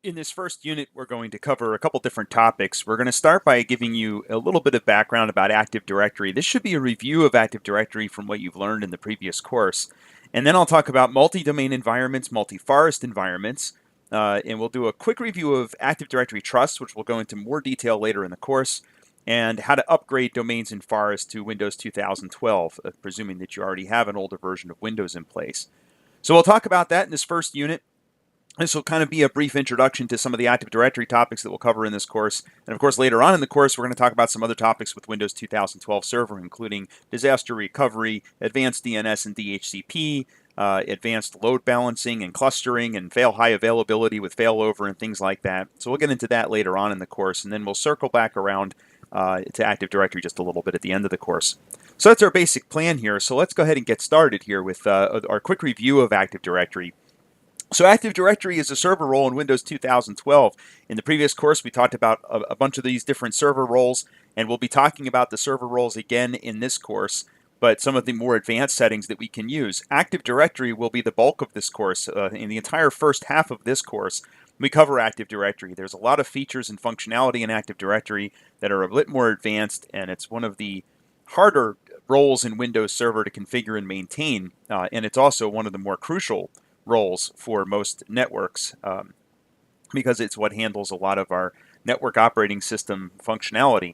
In this first unit, we're going to cover a couple different topics. We're going to start by giving you a little bit of background about Active Directory. This should be a review of Active Directory from what you've learned in the previous course. And then I'll talk about multi-domain environments, multi-forest environments, and we'll do a quick review of Active Directory Trust, which we'll go into more detail later in the course, and how to upgrade domains in Forest to Windows 2012, presuming that you already have an older version of Windows in place. So we'll talk about that in this first unit. This will kind of be a brief introduction to some of the Active Directory topics that we'll cover in this course. And of course, later on in the course, we're going to talk about some other topics with Windows 2012 Server, including disaster recovery, advanced DNS and DHCP, advanced load balancing and clustering, and fail high availability with failover and things like that. So we'll get into that later on in the course, and then we'll circle back around to Active Directory just a little bit at the end of the course. So that's our basic plan here. So let's go ahead and get started here with our quick review of Active Directory. So Active Directory is a server role in Windows 2012. In the previous course, we talked about a bunch of these different server roles, and we'll be talking about the server roles again in this course, but some of the more advanced settings that we can use. Active Directory will be the bulk of this course. In the entire first half of this course, we cover Active Directory. There's a lot of features and functionality in Active Directory that are a bit more advanced, and it's one of the harder roles in Windows Server to configure and maintain, and it's also one of the more crucial roles for most networks because it's what handles a lot of our network operating system functionality.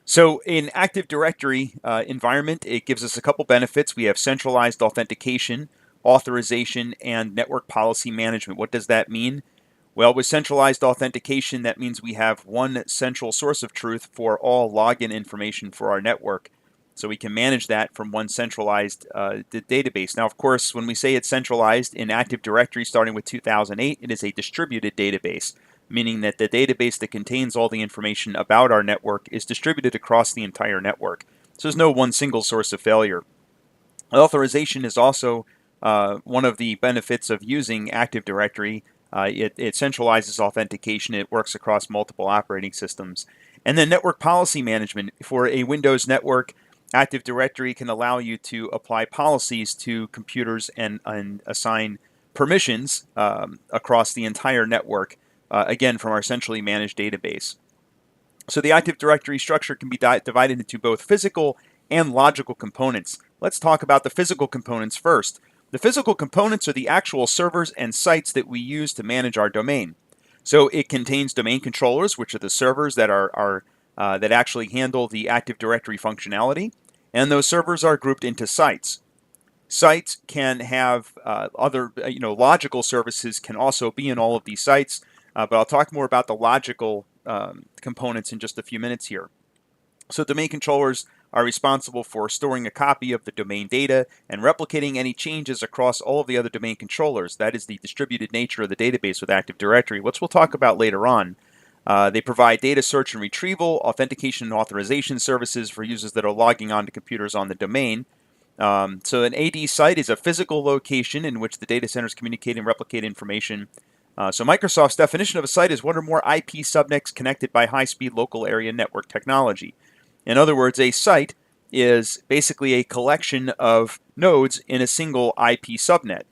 So in Active Directory environment, it gives us a couple benefits. We have centralized authentication, authorization, and network policy management. What does that mean? Well, with centralized authentication, that means we have one central source of truth for all login information for our network. So we can manage that from one centralized database. Now, of course, when we say it's centralized in Active Directory starting with 2008, it is a distributed database, meaning that the database that contains all the information about our network is distributed across the entire network. So there's no one single source of failure. Authorization is also one of the benefits of using Active Directory. It centralizes authentication. It works across multiple operating systems. And then network policy management. For a Windows network, Active Directory can allow you to apply policies to computers and assign permissions across the entire network, again, from our centrally managed database. So the Active Directory structure can be divided into both physical and logical components. Let's talk about the physical components first. The physical components are the actual servers and sites that we use to manage our domain. So it contains domain controllers, which are the servers that that actually handle the Active Directory functionality, and those servers are grouped into sites. Sites can have other, logical services can also be in all of these sites, but I'll talk more about the logical components in just a few minutes here. So domain controllers are responsible for storing a copy of the domain data and replicating any changes across all of the other domain controllers. That is the distributed nature of the database with Active Directory, which we'll talk about later on. They provide data search and retrieval, authentication and authorization services for users that are logging onto computers on the domain. So an AD site is a physical location in which the data centers communicate and replicate information. So Microsoft's definition of a site is one or more IP subnets connected by high-speed local area network technology. In other words, a site is basically a collection of nodes in a single IP subnet.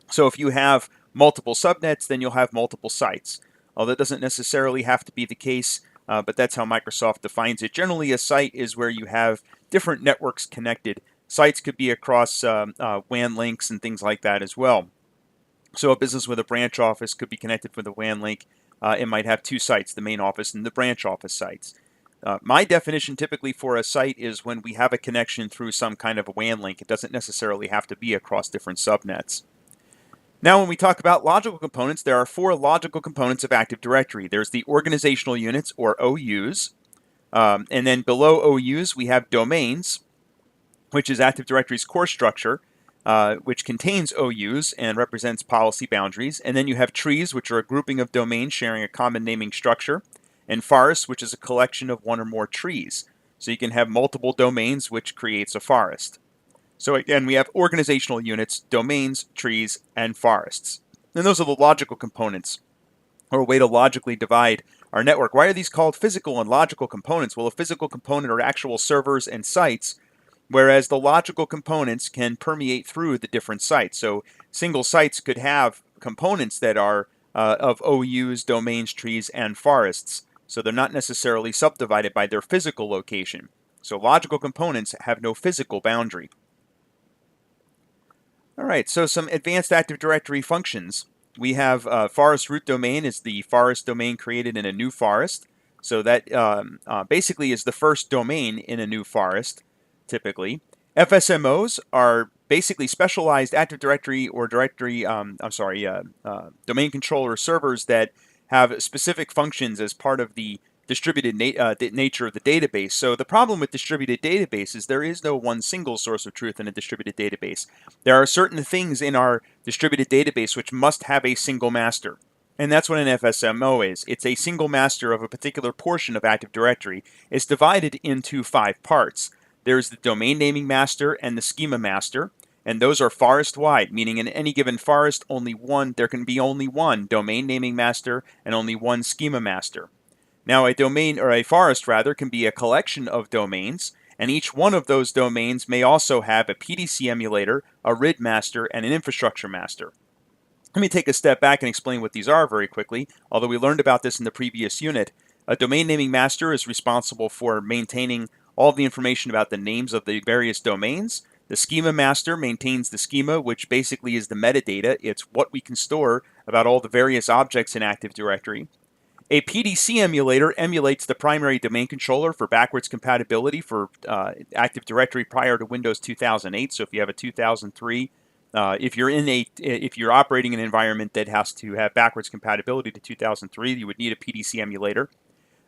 So if you have multiple subnets, then you'll have multiple sites. Although that doesn't necessarily have to be the case, but that's how Microsoft defines it. Generally, a site is where you have different networks connected. Sites could be across WAN links and things like that as well. So a business with a branch office could be connected with a WAN link. It might have two sites, the main office and the branch office sites. My definition typically for a site is when we have a connection through some kind of a WAN link. It doesn't necessarily have to be across different subnets. Now, when we talk about logical components, there are four logical components of Active Directory. There's the organizational units, or OUs, and then below OUs we have domains, which is Active Directory's core structure, which contains OUs and represents policy boundaries. And then you have trees, which are a grouping of domains sharing a common naming structure, and forests, which is a collection of one or more trees. So you can have multiple domains, which creates a forest. So again, we have organizational units, domains, trees, and forests. And those are the logical components, or a way to logically divide our network. Why are these called physical and logical components? Well, a physical component are actual servers and sites, whereas the logical components can permeate through the different sites. So single sites could have components that are of OUs, domains, trees, and forests. So they're not necessarily subdivided by their physical location. So logical components have no physical boundary. All right, so some advanced Active Directory functions. We have forest root domain is the forest domain created in a new forest. So that basically is the first domain in a new forest, typically. FSMOs are basically specialized Active Directory or domain controller servers that have specific functions as part of the distributed nature of the database. So the problem with distributed databases, there is no one single source of truth in a distributed database. There are certain things in our distributed database which must have a single master. And that's what an FSMO is. It's a single master of a particular portion of Active Directory. It's divided into 5 parts. There's the domain naming master and the schema master. And those are forest-wide, meaning in any given forest, there can be only one domain naming master and only one schema master. Now, a domain, or a forest rather, can be a collection of domains, and each one of those domains may also have a PDC emulator, a RID master, and an infrastructure master. Let me take a step back and explain what these are very quickly, although we learned about this in the previous unit. A domain naming master is responsible for maintaining all the information about the names of the various domains. The schema master maintains the schema, which basically is the metadata. It's what we can store about all the various objects in Active Directory. A PDC emulator emulates the primary domain controller for backwards compatibility for Active Directory prior to Windows 2008. So if you have a 2003, if you're operating an environment that has to have backwards compatibility to 2003, you would need a PDC emulator.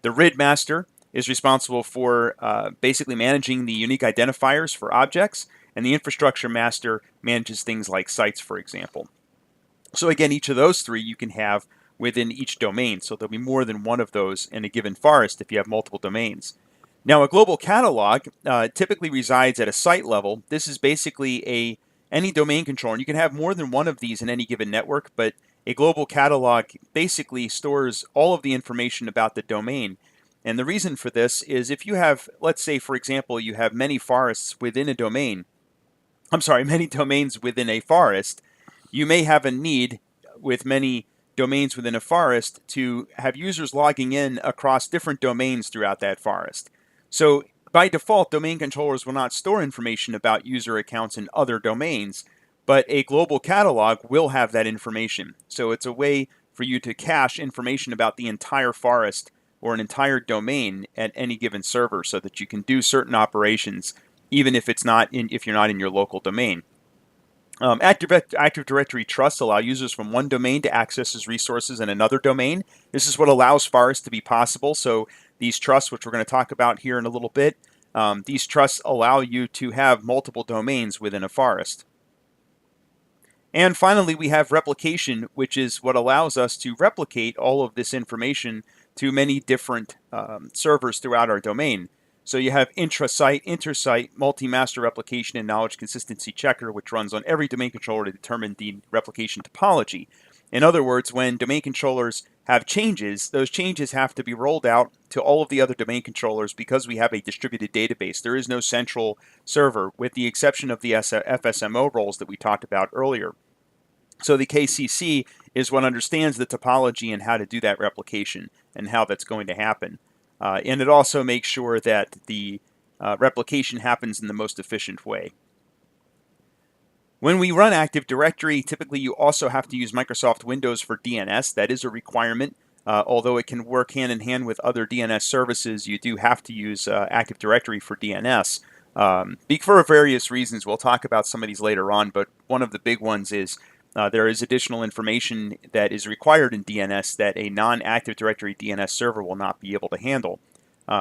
The RID master is responsible for basically managing the unique identifiers for objects, and the infrastructure master manages things like sites, for example. So again, each of those 3 you can have within each domain. So there'll be more than one of those in a given forest if you have multiple domains. Now, a global catalog typically resides at a site level. This is basically any domain controller. And you can have more than one of these in any given network, but a global catalog basically stores all of the information about the domain. And the reason for this is if you have, let's say, for example, you have many forests within a domain, many domains within a forest, you may have a need with many domains within a forest to have users logging in across different domains throughout that forest. So by default, domain controllers will not store information about user accounts in other domains, but a global catalog will have that information. So it's a way for you to cache information about the entire forest or an entire domain at any given server so that you can do certain operations even if you're not in your local domain. Active Directory trusts allow users from one domain to access resources in another domain. This is what allows forests to be possible. So these trusts, which we're going to talk about here in a little bit, these trusts allow you to have multiple domains within a forest. And finally, we have replication, which is what allows us to replicate all of this information to many different servers throughout our domain. So you have intra-site, inter-site, multi-master replication, and knowledge consistency checker, which runs on every domain controller to determine the replication topology. In other words, when domain controllers have changes, those changes have to be rolled out to all of the other domain controllers because we have a distributed database. There is no central server, with the exception of the FSMO roles that we talked about earlier. So the KCC is what understands the topology and how to do that replication and how that's going to happen. And it also makes sure that the replication happens in the most efficient way. When we run Active Directory, typically you also have to use Microsoft Windows for DNS. That is a requirement. Although it can work hand in hand with other DNS services, you do have to use Active Directory for DNS. For various reasons. We'll talk about some of these later on, but one of the big ones is there is additional information that is required in DNS that a non-Active Directory DNS server will not be able to handle.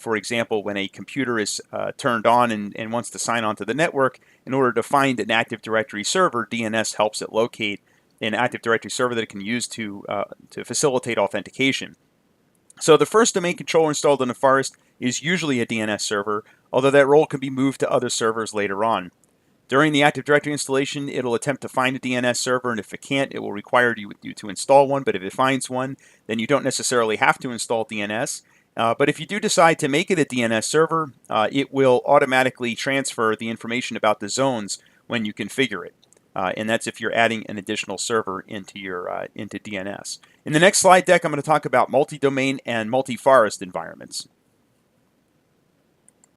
For example, when a computer is turned on and wants to sign on to the network, in order to find an Active Directory server, DNS helps it locate an Active Directory server that it can use to facilitate authentication. So the first domain controller installed in a forest is usually a DNS server, although that role can be moved to other servers later on. During the Active Directory installation, it'll attempt to find a DNS server, and if it can't, it will require you to install one. But if it finds one, then you don't necessarily have to install DNS. But if you do decide to make it a DNS server, it will automatically transfer the information about the zones when you configure it. and that's if you're adding an additional server into your into DNS. In the next slide deck, I'm going to talk about multi-domain and multi-forest environments.